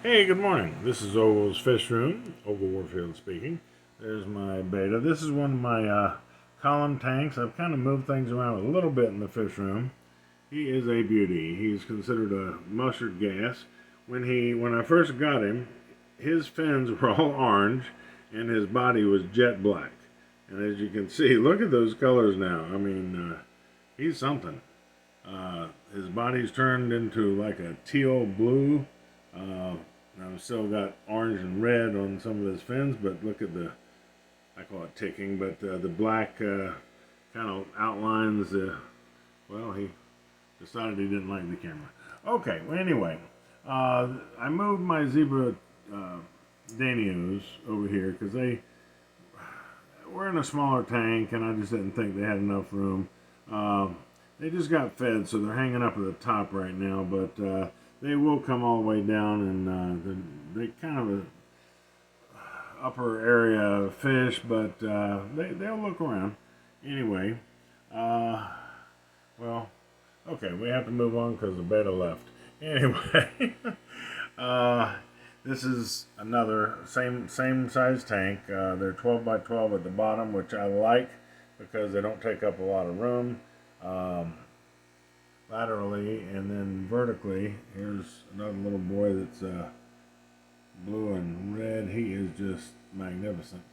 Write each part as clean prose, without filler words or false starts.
Hey, good morning. This is Oval's Fish Room, Oval Warfield speaking. There's my beta. This is one of my column tanks. I've kind of moved things around a little bit in the fish room. He is a beauty. He's considered a mustard gas. When I first got him, his fins were all orange and his body was jet black. And as you can see, look at those colors now. I mean, he's something. His body's turned into like a teal blue. I've still got orange and red on some of his fins, but look at I call it ticking, but the black kind of outlines well, he decided he didn't like the camera. Okay, well, anyway, I moved my zebra uh, danios over here because they were in a smaller tank, and I just didn't think they had enough room. Uh, they just got fed, so they're hanging up at the top right now, but they will come all the way down, and they kind of a upper area fish, but they'll look around. Anyway, uh, well, okay, we have to move on because the beta left. Anyway, uh, this is another same size tank. They're 12 by 12 at the bottom, which I like because they don't take up a lot of room. Um, Laterally and then vertically, here's another little boy that's blue and red. He is just magnificent.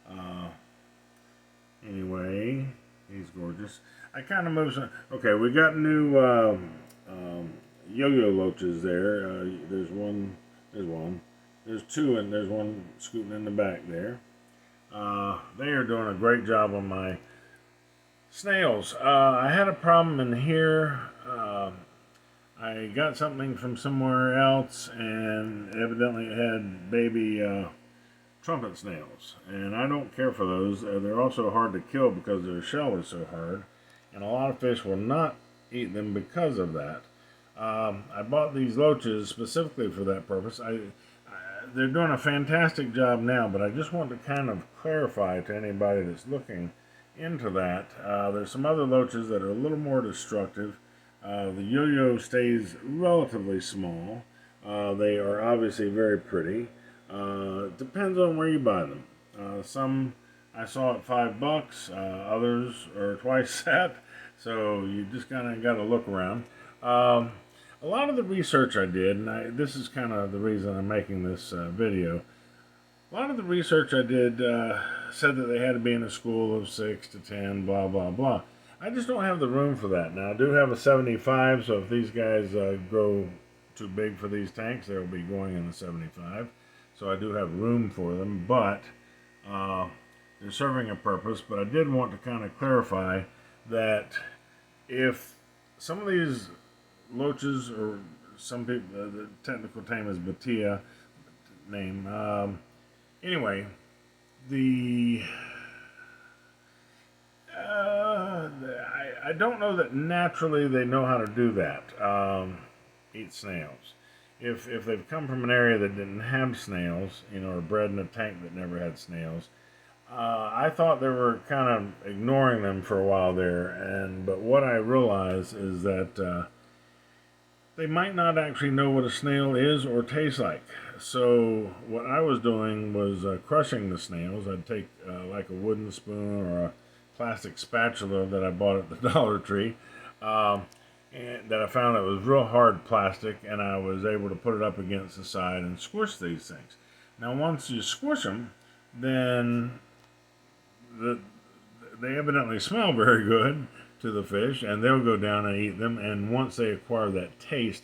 Uh, Anyway, he's gorgeous. I kind of moved some. Okay, we got new yo-yo loaches there. There's one, there's two, and there's one scooting in the back there. They are doing a great job on my snails. I had a problem in here. I got something from somewhere else, and evidently it had baby trumpet snails, and I don't care for those. They're also hard to kill because their shell is so hard, and a lot of fish will not eat them because of that. I bought these loaches specifically for that purpose. They're doing a fantastic job now, but I just want to kind of clarify to anybody that's looking into that. There's some other loaches that are a little more destructive. The yo-yo stays relatively small. They are obviously very pretty. Depends on where you buy them. Some I saw at $5. Others are twice that. So you just kind of got to look around. A lot of the research I did, and this is kind of the reason I'm making this video. A lot of the research I did said that they had to be in a school of 6 to 10, blah, blah, blah. I just don't have the room for that. Now, I do have a 75, so if these guys grow too big for these tanks, they'll be going in the 75. So I do have room for them, but uh, they're serving a purpose. But I did want to kind of clarify that if some of these loaches, or some people, the technical name is Batia name. Anyway, the I don't know that naturally they know how to do that. Eat snails. If they've come from an area that didn't have snails, or bred in a tank that never had snails, I thought they were kind of ignoring them for a while there. But what I realized is that they might not actually know what a snail is or tastes like. So what I was doing was crushing the snails. I'd take like a wooden spoon or a plastic spatula that I bought at the Dollar Tree, um, and that I found that was real hard plastic, and I was able to put it up against the side and squish these things. Now, once you squish them, then the, they evidently smell very good to the fish, and they'll go down and eat them. And once they acquire that taste,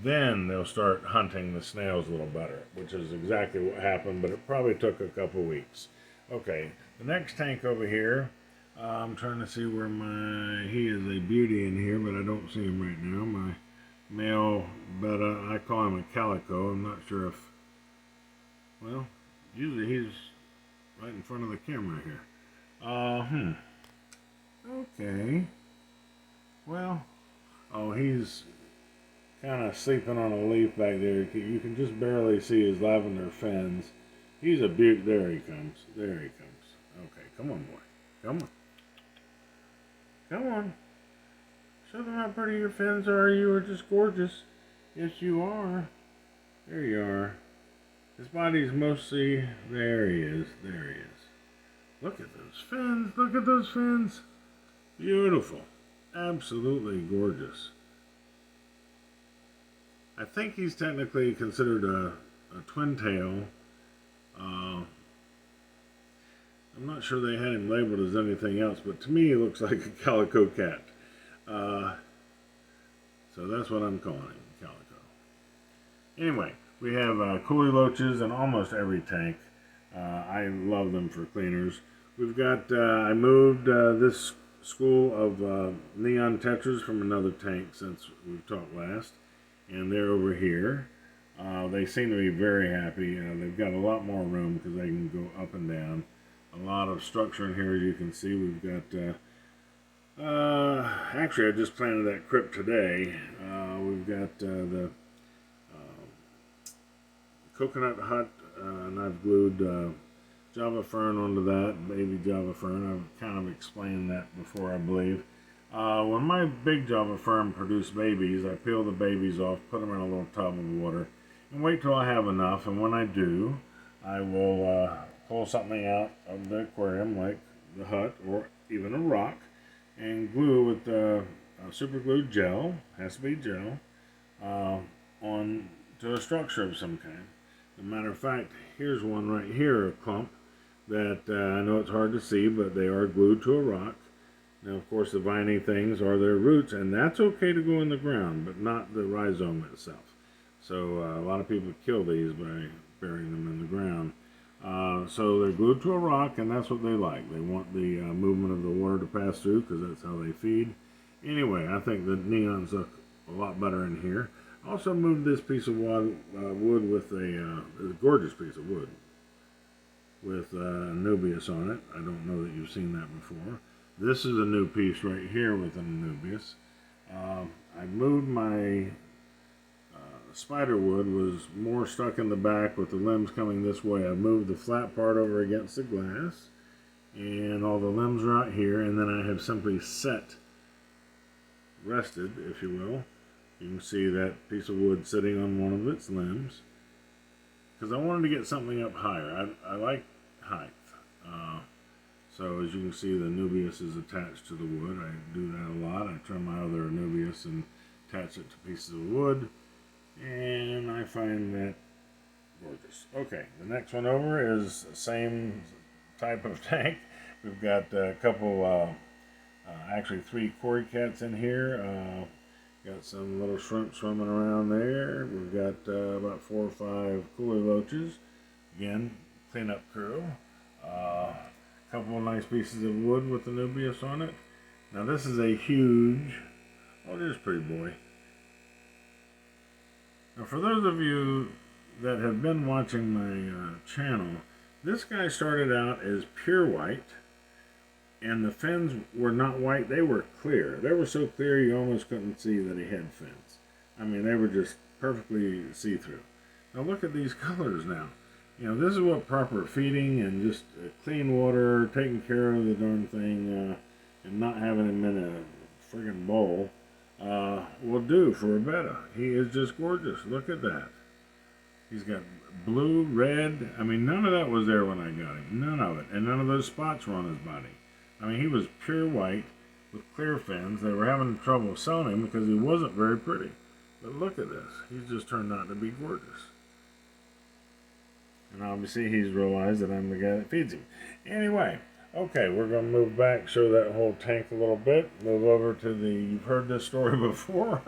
then they'll start hunting the snails a little better, which is exactly what happened, but it probably took a couple weeks. Okay, the next tank over here, I'm trying to see where he is a beauty in here, but I don't see him right now. My male betta, I call him a calico. I'm not sure if, well, usually he's right in front of the camera here. Okay. Well, oh, he's kind of sleeping on a leaf back there. You can just barely see his lavender fins. He's a beaut. There he comes. There he comes. Okay, come on, boy. Come on. Come on. Show them how pretty your fins are. You are just gorgeous. Yes, you are. There you are. body's mostly, there he is, there he is. Look at those fins, look at those fins. Beautiful, absolutely gorgeous. I think he's technically considered a twin tail. I'm not sure they had him labeled as anything else, but to me he looks like a calico cat. So that's what I'm calling him, calico. Anyway, we have coolie loaches in almost every tank. I love them for cleaners. We've got, I moved this school of neon tetras from another tank since we've talked last, and they're over here. They seem to be very happy. They've got a lot more room because they can go up and down. A lot of structure in here, as you can see. We've got, actually I just planted that crypt today. We've got the coconut hut, and I've glued Java fern onto that, baby Java fern. I've kind of explained that before, I believe. When my big Java fern produce babies, I peel the babies off, put them in a little tub of water, and wait till I have enough. And when I do, I will pull something out of the aquarium, like the hut or even a rock, and glue with super glue gel, has to be gel, on to a structure of some kind. As a matter of fact, here's one right here, a clump, that I know it's hard to see, but they are glued to a rock. Now, of course, the viney things are their roots, and that's okay to go in the ground, but not the rhizome itself. So a lot of people kill these by burying them in the ground. So they're glued to a rock, and that's what they like. They want the movement of the water to pass through because that's how they feed. Anyway, I think the neons look a lot better in here. I also moved this piece of wood with a gorgeous piece of wood with Anubias on it. I don't know that you've seen that before. This is a new piece right here with an Anubias. I moved my spider wood, was more stuck in the back with the limbs coming this way. I moved the flat part over against the glass, and all the limbs are out here, and then I have simply rested, if you will. You can see that piece of wood sitting on one of its limbs, because I wanted to get something up higher. I like height. So as you can see, the Anubias is attached to the wood. I do that a lot. I trim my other Anubias and attach it to pieces of wood, and I find that gorgeous. Okay, the next one over is the same type of tank. We've got a couple, actually 3 cory cats in here. Got some little shrimp swimming around there. We've got about 4 or 5 coolie loaches. Again, cleanup crew. Couple of nice pieces of wood with the Anubias on it. Now this is a huge, oh, there's a pretty boy. Now for those of you that have been watching my channel, this guy started out as pure white, and the fins were not white, they were clear. They were so clear you almost couldn't see that he had fins. I mean, they were just perfectly see-through. Now look at these colors now. You know, this is what proper feeding and just clean water, taking care of the darn thing, and not having him in a friggin' bowl will do for a betta. He is just gorgeous. Look at that. He's got blue, red. I mean, none of that was there when I got him. None of it. And none of those spots were on his body. I mean, he was pure white with clear fins. They were having trouble selling him because he wasn't very pretty. But look at this. He's just turned out to be gorgeous. And obviously he's realized that I'm the guy that feeds him. Anyway, okay, we're going to move back, show that whole tank a little bit. Move over to the, you've heard this story before.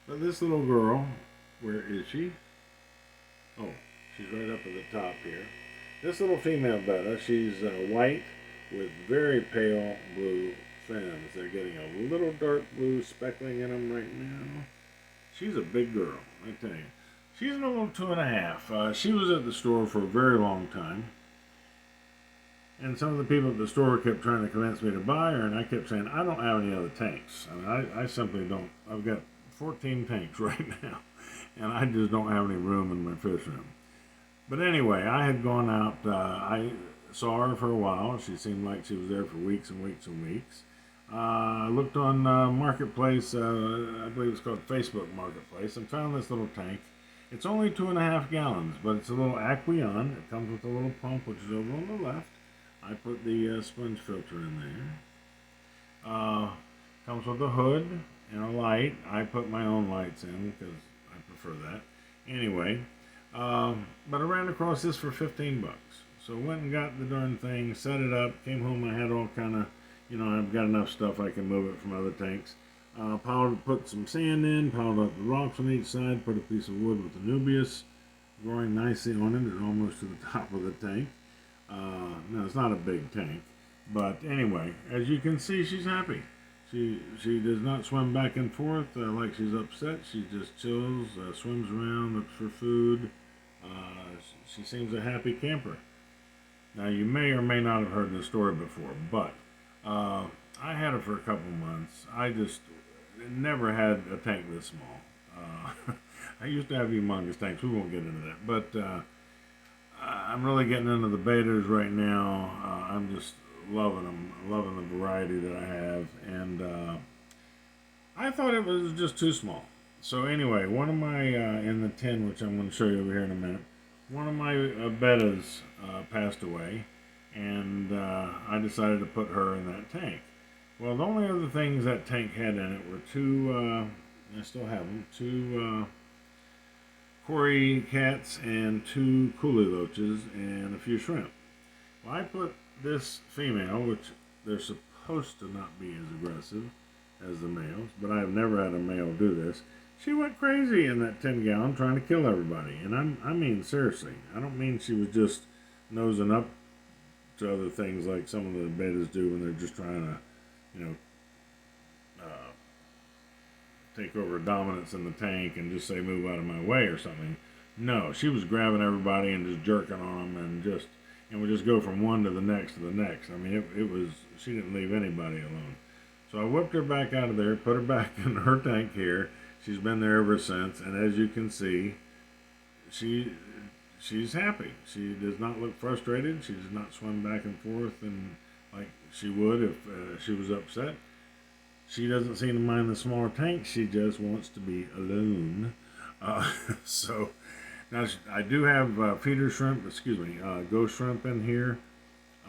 But this little girl, where is she? Oh, she's right up at the top here. This little female betta, she's white with very pale blue fins. They're getting a little dark blue speckling in them right now. She's a big girl, I tell you. She's an old 2.5. She was at the store for a very long time. And some of the people at the store kept trying to convince me to buy her, and I kept saying, I don't have any other tanks. I mean, I simply don't. I've got 14 tanks right now, and I just don't have any room in my fish room. But anyway, I had gone out. I saw her for a while. She seemed like she was there for weeks and weeks and weeks. I looked on Marketplace, I believe it's called Facebook Marketplace, and found this little tank. It's only 2.5 gallons, but it's a little Aqueon. It comes with a little pump, which is over on the left. I put the sponge filter in there. Comes with a hood and a light. I put my own lights in because I prefer that. Anyway, but I ran across this for 15 bucks. So went and got the darn thing, set it up, came home. I had all kind of, I've got enough stuff I can move it from other tanks. Put some sand in, piled up the rocks on each side, put a piece of wood with the Nubius growing nicely on it and almost to the top of the tank. No, it's not a big tank, but anyway, as you can see, she's happy. She does not swim back and forth like she's upset. She just chills, swims around, looks for food. She seems a happy camper. Now, you may or may not have heard this story before, but I had her for a couple months. I just never had a tank this small. I used to have humongous tanks. We won't get into that, but I'm really getting into the betas right now. I'm just loving them, loving the variety that I have, and I thought it was just too small. So anyway, one of my in the tin, which I'm going to show you over here in a minute, one of my betas passed away, and I decided to put her in that tank. Well, the only other things that tank had in it were two, I still have them, two Cory cats and two coolie loaches and a few shrimp. Well, I put this female, which they're supposed to not be as aggressive as the males, but I've never had a male do this. She went crazy in that 10-gallon trying to kill everybody. And I mean, seriously, I don't mean she was just nosing up to other things like some of the betas do when they're just trying to, take over dominance in the tank and just say, move out of my way or something. No, she was grabbing everybody and just jerking on them and would just go from one to the next to the next. I mean, it was, she didn't leave anybody alone. So I whipped her back out of there, put her back in her tank here. She's been there ever since, and as you can see, she's happy. She does not look frustrated. She does not swim back and forth and like she would if she was upset. She doesn't seem to mind the smaller tank. She just wants to be alone. So now I do have feeder shrimp, ghost shrimp in here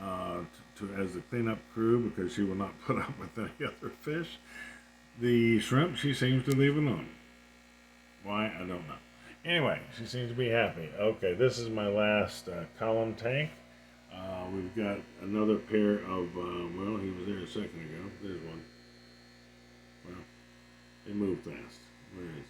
as the cleanup crew because she will not put up with any other fish. The shrimp she seems to leave alone. Why? I don't know. Anyway, she seems to be happy. Okay, this is my last column tank. We've got another pair of, well, he was there a second ago. There's one. Well, they move fast. Where is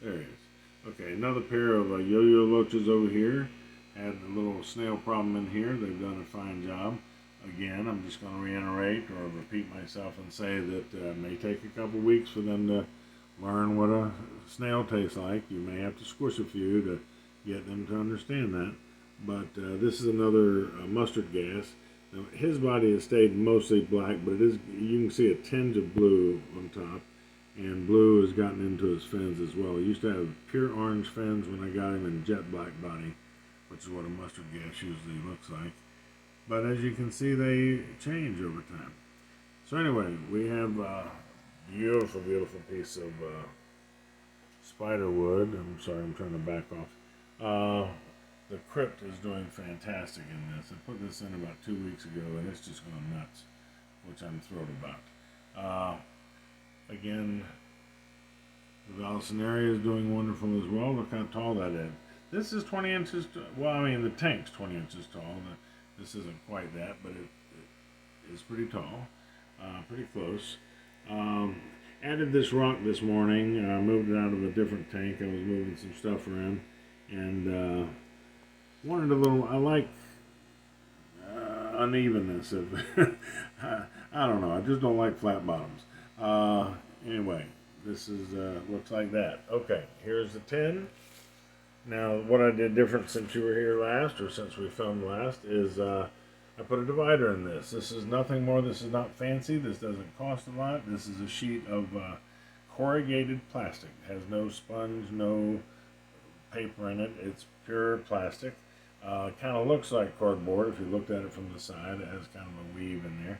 he? There he is. Okay, another pair of yo-yo loaches over here. Had a little snail problem in here. They've done a fine job. Again, I'm just going to reiterate or repeat myself and say that it may take a couple weeks for them to learn what a snail tastes like. You may have to squish a few to get them to understand that. But this is another mustard gas. Now, his body has stayed mostly black, but you can see a tinge of blue on top, and blue has gotten into his fins as well. He used to have pure orange fins when I got him in jet black body, which is what a mustard gas usually looks like. But as you can see, they change over time. So anyway, we have a beautiful, beautiful piece of spider wood. I'm sorry, I'm trying to back off. The crypt is doing fantastic in this. I put this in about 2 weeks ago, and it's just going nuts, which I'm thrilled about. Again, the Vallisneria is doing wonderful as well. Look how tall that is. This is 20 inches. Well, I mean, the tank's 20 inches tall. This isn't quite that, but it is pretty tall, pretty close. Added this rock this morning. Moved it out of a different tank. I was moving some stuff around, and wanted a little. I like unevenness of. I don't know. I just don't like flat bottoms. Anyway, this is looks like that. Okay, here's the tin. Now, what I did different since you were here last, or since we filmed last, is I put a divider in this. This is nothing more. This is not fancy. This doesn't cost a lot. This is a sheet of corrugated plastic. It has no sponge, no paper in it. It's pure plastic. It kind of looks like cardboard if you looked at it from the side. It has kind of a weave in there.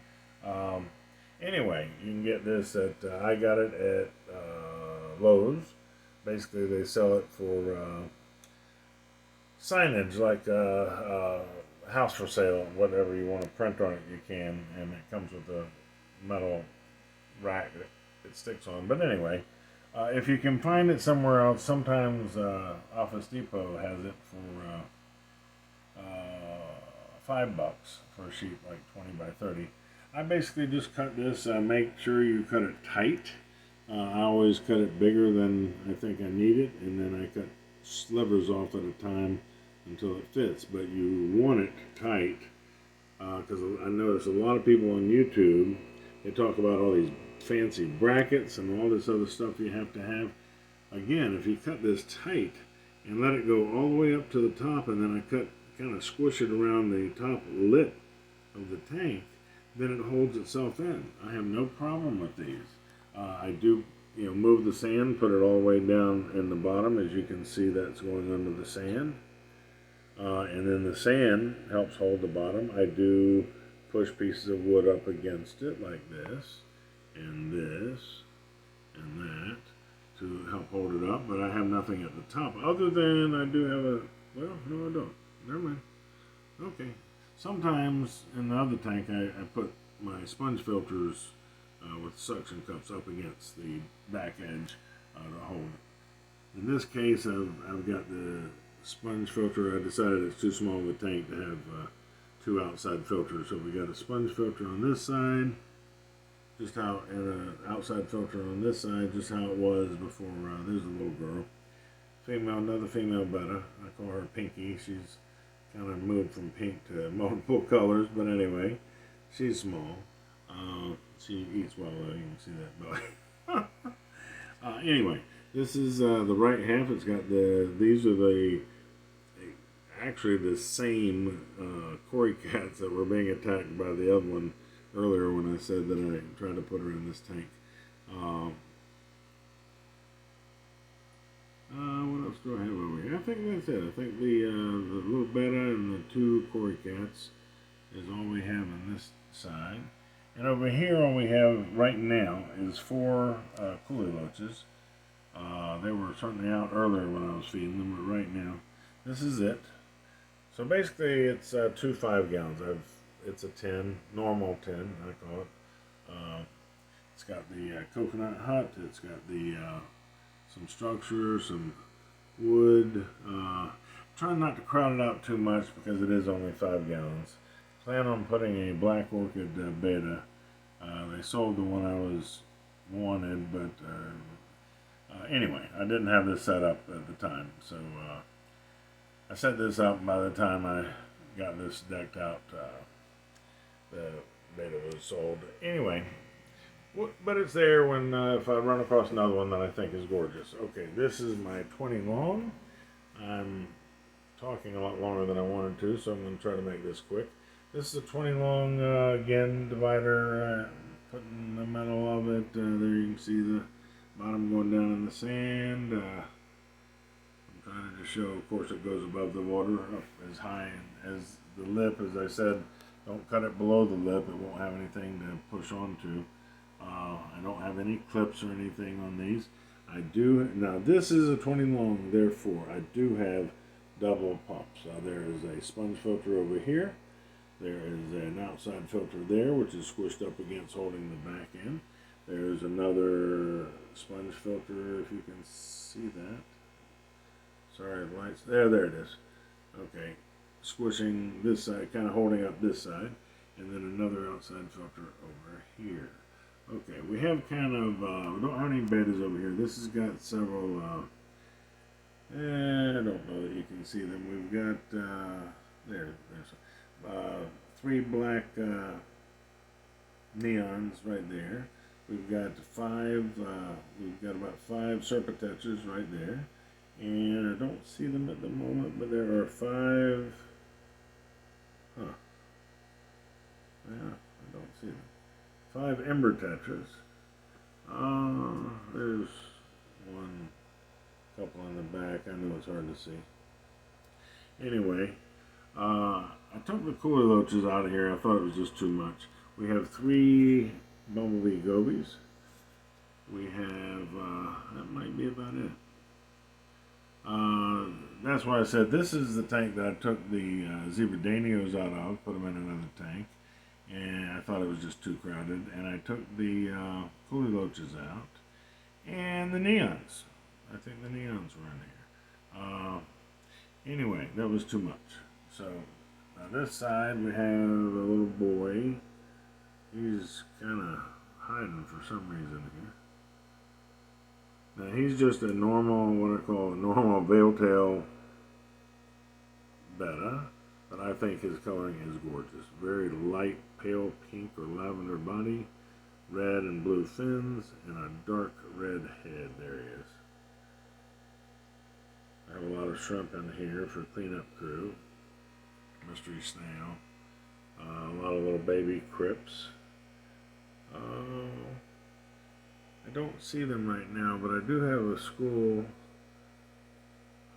Anyway, you can get this at, I got it at Lowe's. basically they sell it for signage, like house for sale, whatever you want to print on it, you can, and it comes with a metal rack that it sticks on. But anyway, if you can find it somewhere else, sometimes Office Depot has it for $5 for a sheet, like 20 by 30. I basically just cut this. Make sure you cut it tight. I always cut it bigger than I think I need it, and then I cut slivers off at a time until it fits. But you want it tight, because I notice a lot of people on YouTube, they talk about all these fancy brackets and all this other stuff you have to have. Again, if you cut this tight and let it go all the way up to the top, and then I kind of squish it around the top lip of the tank, then it holds itself in. I have no problem with these. I do, move the sand, put it all the way down in the bottom. As you can see, that's going under the sand. And then the sand helps hold the bottom. I do push pieces of wood up against it like this, and that, to help hold it up. But I have nothing at the top, other than I do have well, no I don't. Never mind. Okay. Sometimes in the other tank I put my sponge filters with suction cups up against the back edge to hold it. In this case, I've got the sponge filter. I decided it's too small of a tank to have two outside filters, so we got a sponge filter on this side, just how, and an outside filter on this side, just how it was before. There's a little girl, another female betta. I call her Pinky. She's kind of moved from pink to multiple colors, but anyway, she's small. She eats well, though. You can see that belly. Anyway, this is the right half. It's got these are actually the same Cory cats that were being attacked by the other one earlier when I said that I tried to put her in this tank. What else do I have over here? I think that's it. I think the little betta and the two Cory cats is all we have on this side. And over here, all we have right now is 4 coolie loaches. They were certainly out earlier when I was feeding them, but right now, this is it. So basically, it's 2 5-gallons. It's a 10, normal 10, I call it. It's got the coconut hut. It's got the some structure, some wood. Trying not to crowd it out too much because it is only 5 gallons. Plan on putting a black orchid beta. They sold the one I wanted, but anyway, I didn't have this set up at the time, so I set this up. By the time I got this decked out, the beta was sold. Anyway, but it's there when if I run across another one that I think is gorgeous. Okay, this is my 20 long. I'm talking a lot longer than I wanted to, so I'm going to try to make this quick. This is a 20 long, again, divider, putting the metal of it. There you can see the bottom going down in the sand. I'm trying to show, of course, it goes above the water, up as high as the lip. As I said, don't cut it below the lip. It won't have anything to push onto. I don't have any clips or anything on these. I do, now this is a 20 long, therefore I do have double pumps. There is a sponge filter over here. There is an outside filter there, which is squished up against holding the back end. There's another sponge filter, if you can see that. Sorry, the lights, there it is. Okay, squishing this side, kind of holding up this side, and then another outside filter over here. Okay, we have kind of, we don't have any betas over here. This has got several, I don't know that you can see them. We've got, there's 3 black neons right there. We've got 5, we've got about 5 serpentetras right there. And I don't see them at the moment, but there are 5, yeah, I don't see them. 5 ember tetras. There's one couple on the back. I know it's hard to see. Anyway, I took the coolie loaches out of here. I thought it was just too much. We have 3 bumblebee gobies. We have, that might be about it. That's why I said this is the tank that I took the Zebradanios out of, put them in another tank, and I thought it was just too crowded, and I took the Culiloches out, and the Neons. I think the Neons were in here. Anyway, that was too much. So, on this side we have a little boy. He's kind of hiding for some reason here. Now he's just a normal, what I call a normal veil-tail betta, but I think his coloring is gorgeous. Very light, pale pink or lavender body, red and blue fins, and a dark red head. There he is. I have a lot of shrimp in here for cleanup crew. Mystery snail. A lot of little baby crips. I don't see them right now, but I do have a school.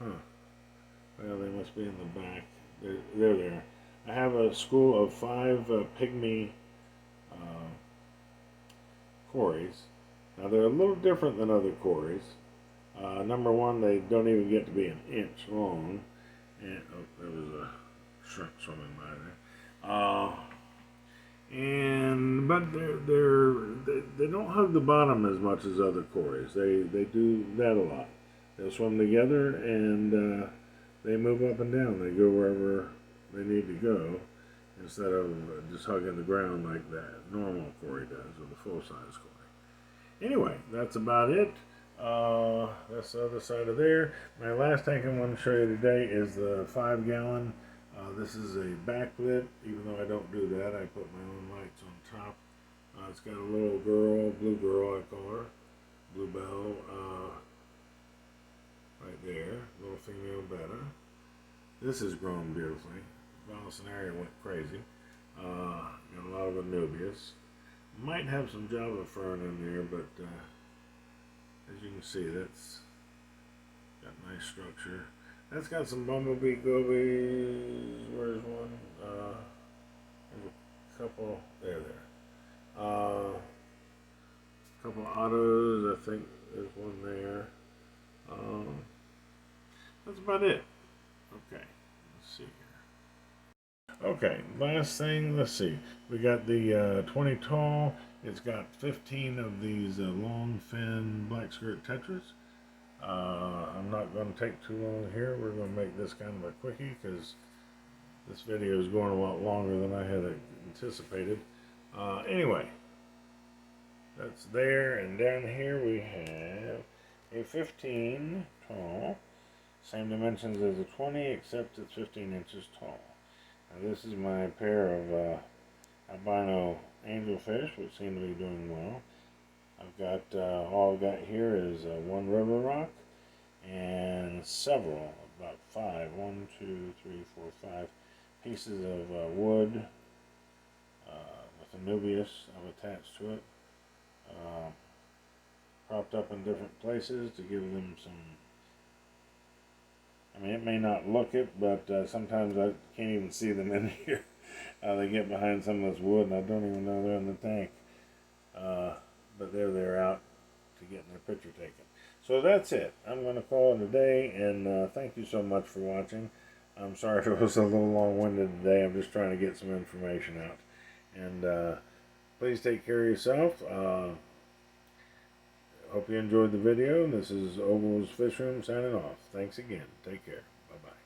Well, they must be in the back. They're there. I have a school of 5 pygmy cories. Now they're a little different than other cories. Number one, they don't even get to be an inch long. And oh, there was a shrimp swimming by there. But they don't hug the bottom as much as other cories. They do that a lot. They'll swim together and they move up and down. They go wherever they need to go instead of just hugging the ground like that normal cory does with a full-size cory. Anyway, that's about it. That's the other side of there. My last tank I want to show you today is the 5-gallon. This is a backlit, even though I don't do that. I put my own lights on top. It's got a little girl, blue girl I call her, Bluebell, right there, little female betta. This is grown beautifully. Vallisneria went crazy. Got a lot of Anubias. Might have some Java fern in there, but as you can see, that's got nice structure. That's got some bumblebee gobies. Where's one? There's a couple. There. A couple autos. I think there's one there. That's about it. Okay. Let's see here. Okay. Last thing. Let's see. We got the 20 tall. It's got 15 of these long fin black skirt tetras. I'm not going to take too long here. We're going to make this kind of a quickie because this video is going a lot longer than I had anticipated. Anyway, that's there, and down here we have a 15 tall, same dimensions as a 20 except it's 15 inches tall. Now this is my pair of albino angelfish, which seem to be doing well. I've got, all I've got here is one river rock and several, about 5, 1, 2, 3, 4, 5 pieces of wood with Anubias I've attached to it. Propped up in different places to give them some, I mean it may not look it, but sometimes I can't even see them in here. They get behind some of this wood and I don't even know they're in the tank. But they're out to get their picture taken. So that's it. I'm going to call it a day, and thank you so much for watching. I'm sorry if it was a little long-winded today. I'm just trying to get some information out. And please take care of yourself. Hope you enjoyed the video. This is Ogle's Fish Room signing off. Thanks again. Take care. Bye-bye.